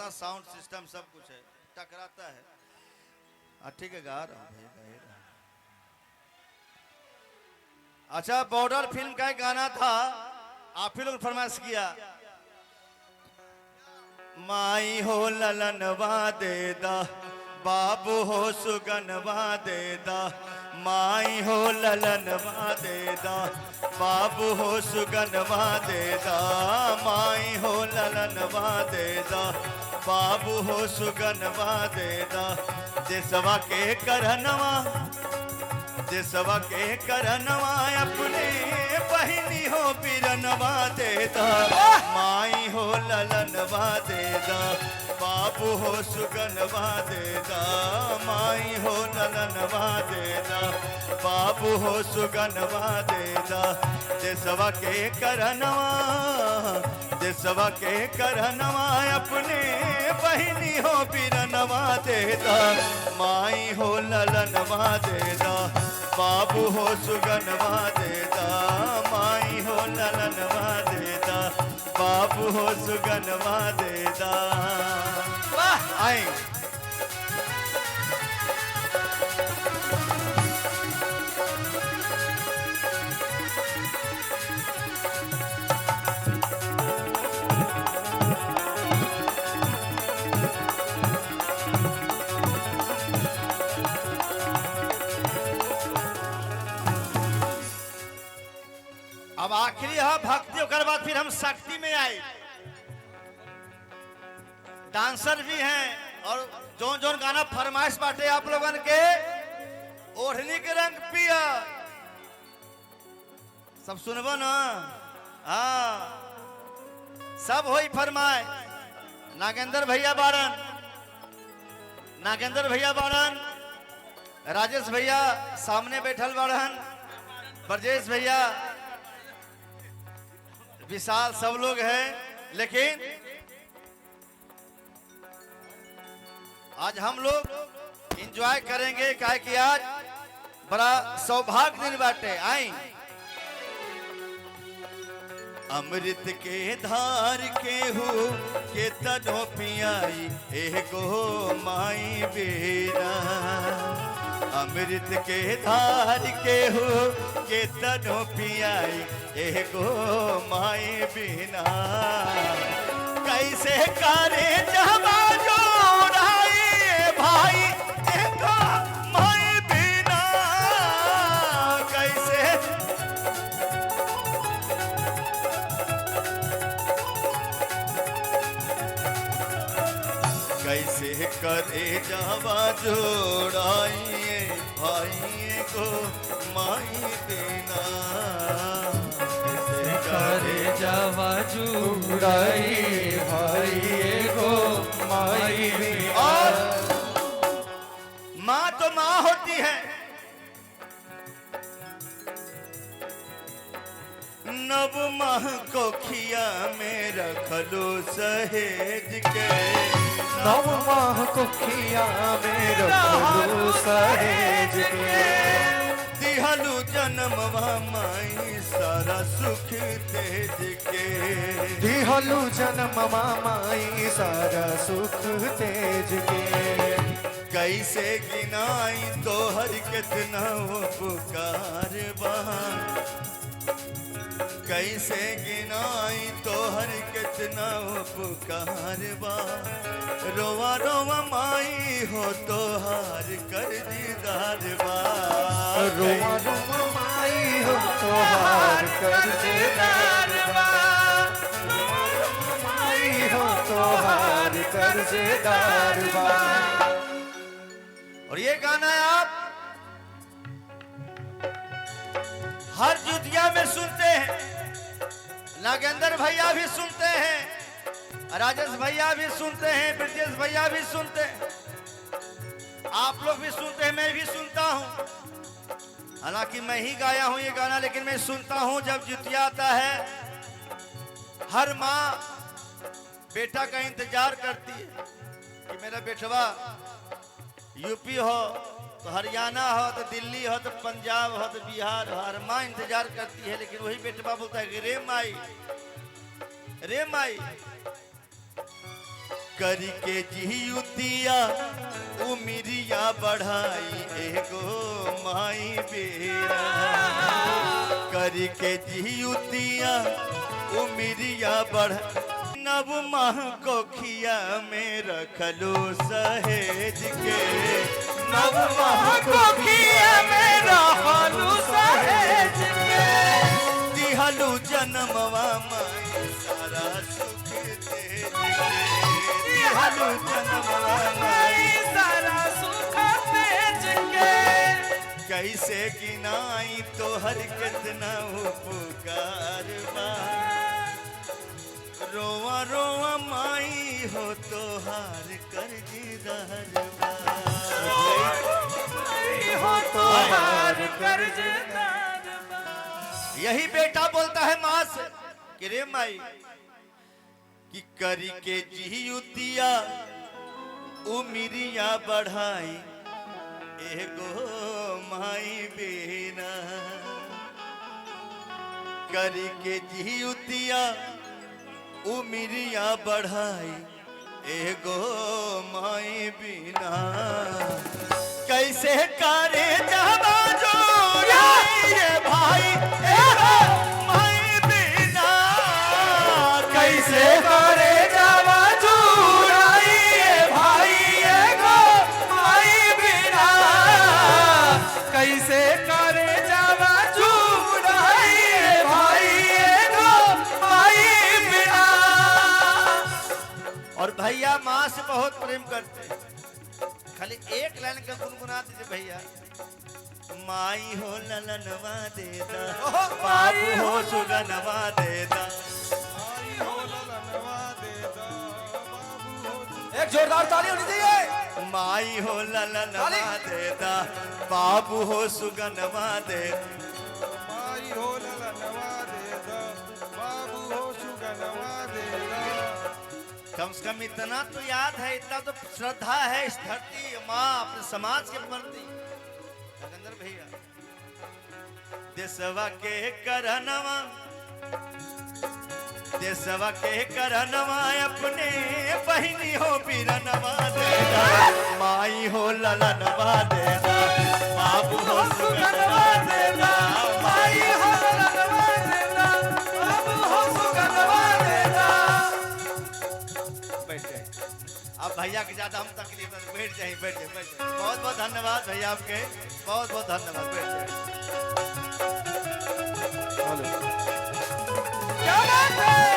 अपना sound system सब कुछ है, टकराता है। ठीक है, गा रहा हूँ। अच्छा, बॉर्डर फिल्म का एक गाना था, आप ही लोग फरमाइश किया। माई हो ललनवा दे दा, बाबू हो सुगनवा दे दा। माई हो ललनवा दे दा, बाबू हो सुगनवा दे दा। माई हो ललनवा दे दा, बाबू हो सुगनवा दे दा। देसवा के करनवा, देसवा के करनवा अपने बहिनी हो बिरनवा दे दा। माई हो ललनवा दे दा, बाबू हो सुगनवा दे दा। माई हो ललनवा दे दा, बाबू हो सुगनवा दे दा। देसवा के करनवा, देसवा के करनवा अपने बहिनी हो बिरनवा दे दा। माई हो ललनवा दे दा, बाबू हो सुगनवा दे दा। माई हो ललनवा दे दा, बाबू हो सुगनवा दे दा। वाह, आए अब आखिरी है भक्ति, और बाद फिर हम शक्ति में आए। डांसर भी हैं और जोन जोन गाना फरमाइश बाटे आप लोगन के। ओढ़नी के रंग पिया, सब सुनबो ना। हाँ, सब होई फरमाए। नागेंद्र भैया बारन, नागेंद्र भैया बारन, राजेश भैया सामने बैठल बारन, ब्रजेश भैया, विशाल, सब लोग हैं। लेकिन आज हम लोग एंजॉय करेंगे, काहे कि आज बड़ा सौभाग्य दिन बाटे। आई अमृत के धार के हो के तनो पियाई एगो माई बेरा। अमृत के धार के हो के तनो पियाई एगो माई बिना। कैसे करे जहवा जोड़ाई भाई एगो माई बिना। कैसे कैसे करे जहवा जोड़ाई भाई को माई बिना। करे जवा जुड़ाई भाई को माई बिना। और माँ तो माँ होती है, नव माह को खिया में रखलो सहेज के। नव माह को खिया में रखलो सहेज के। दिहलु जन्म माई सारा सुख तेज के। दिहलु जन्म माई सारा सुख तेज के। कैसे गिनाई तोहर कितना पुकार बहान। कैसे गिनाई तोहर कितना पुकार बा। रोवा रोवा माई हो तोहार कर दीदार बा। रोवा रोवा माई हो तोहार कर दीदार बा। रोवा रोवा माई हो तोहार कर दीदार बा। और ये गाना आप हर जुतिया में सुनते हैं। नागेंद्र भैया भी सुनते हैं, राजेश भैया भी सुनते हैं, ब्रजेश भैया भी सुनते हैं, आप लोग भी सुनते हैं, मैं भी सुनता हूं। हालांकि मैं ही गाया हूं ये गाना, लेकिन मैं सुनता हूं जब जुतिया आता है। हर माँ बेटा का इंतजार करती है कि मेरा बेटवा यूपी हो तो हरियाणा हो तो दिल्ली हो तो पंजाब हो तो बिहार हो। हर माँ इंतजार करती है, लेकिन वही बेटवा बोलता है कि रे माई, रे माई करी के जियुतिया उमिरिया बढ़ाई एगो माई बेरा करी के जियुतिया उमिरिया बढ़ नव माह कोखिया में रखलो सहेज के नव माह कोखिया में रखलो सहेज के दिहलू जन्मवा माई सारा सुख तेज के दिहलू जन्मवा माई सारा सुख तेज के कैसे गिनाई तोहर कितना उपकार बा रोवा रोवा माई हो तोहार कर्जदार बा हो तोहार कर्जदार बा। यही बेटा बोलता है माँ से कि रे माई कि करी के जियुतिया उमिरिया बढ़ाई एगो माई बिना करी के जियुतिया उमिरिया बढ़ाई एगो माई बिना कैसे करे जावा जोड़ाई भाई एगो माई बिना कैसे करे जावा जुड़ाई भाई एगो माई बिना कैसे करे जावा जुड़ाई भाई एगो माई बिना। और भैया माँ से बहुत प्रेम करते हैं खाली एक लाइन का गुनगुना दीजिए भैया माई हो ललनवा देदा बाबू हो सुगनवा देदा एक जोरदार ताली होनी चाहिए। माई हो ललनवा देदा बाबू हो सुगनवा दे माई हो ललनवा देदा बाबू हो सुगनवा देदा। कम से कम इतना तो याद है इतना तो श्रद्धा है इस धरती माँ अपने समाज के प्रति नरेंद्र भैया देशवा के करनवा अपने बहिनी हो बीरनवा देदा माई हो ललनवा देदा बाबू हो सुगनवा देदा माई हो ललनवा देदा बाबू हो सुगनवा देदा। बैठ जाए अब भैया के ज्यादा हम तकलीफ में बैठ जाए बहुत बहुत धन्यवाद भैया आपके बहुत बहुत धन्यवाद बैठ जाए क्या बात है।